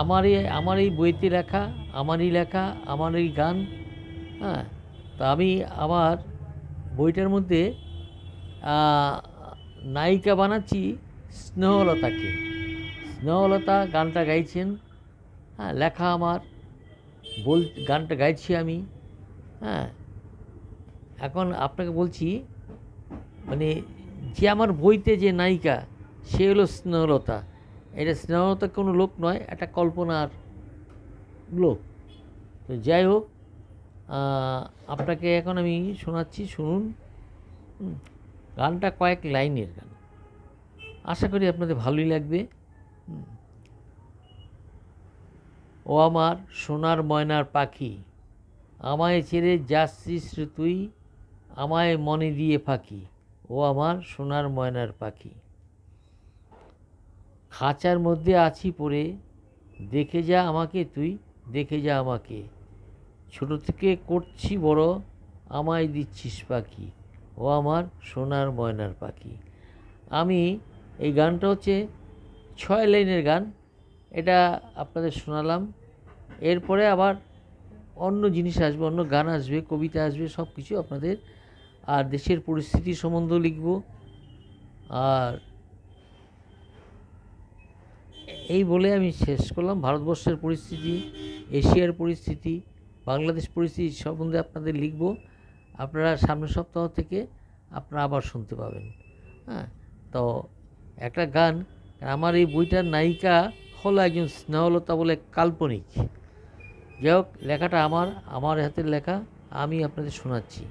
আমার এই বইতে লেখা, আমারই লেখা, আমারই গান। হ্যাঁ, তা আমি আমার বইটার মধ্যে নায়িকা বানাচ্ছি স্নেহলতাকে। স্নেহলতা গানটা গাইছেন, হ্যাঁ, লেখা আমার, গানটা গাইছি আমি। হ্যাঁ, এখন আপনাকে বলছি, মানে যে আমার বইতে যে নায়িকা, সে হলো স্নেহলতা। এটা স্নেহলতা কোনো লোক নয়, একটা কল্পনার লোক। তো যাই হোক, আপনাকে এখন আমি শোনাচ্ছি, শুনুন। গানটা কয়েক লাইনের গান, আশা করি আপনাদের ভালোই লাগবে। ও আমার সোনার ময়নার পাখি, আমায় ছেড়ে যাচ্ছিস রে তুই, আমায় মনে দিয়ে ফাঁকি। ও আমার সোনার ময়নার পাখি, খাঁচার মধ্যে আছি পড়ে, দেখে যা আমাকে তুই, দেখে যা আমাকে। ছোট থেকে করছি বড়, আমায় দিচ্ছিস পাখি। ও আমার সোনার ময়নার পাখি। আমি এই গানটা হচ্ছে 6 লাইনের গান, এটা আপনাদের শোনালাম। এরপরে আবার অন্য জিনিস আসবে, অন্য গান আসবে, কবিতা আসবে, সব কিছু আপনাদের। আর দেশের পরিস্থিতি সম্বন্ধেও লিখব। আর এই বলে আমি শেষ করলাম। ভারতবর্ষের পরিস্থিতি, এশিয়ার পরিস্থিতি, বাংলাদেশ পরিস্থিতি সম্বন্ধে আপনাদের লিখব। আপনারা সামনের সপ্তাহ থেকে আপনারা আবার শুনতে পাবেন। হ্যাঁ, তো একটা গান, আমার এই বইটার নায়িকা হলো একজন স্নেহলতা বলে কাল্পনিক। যাই হোক, লেখাটা আমার হাতের লেখা, আমি আপনাদের শোনাচ্ছি।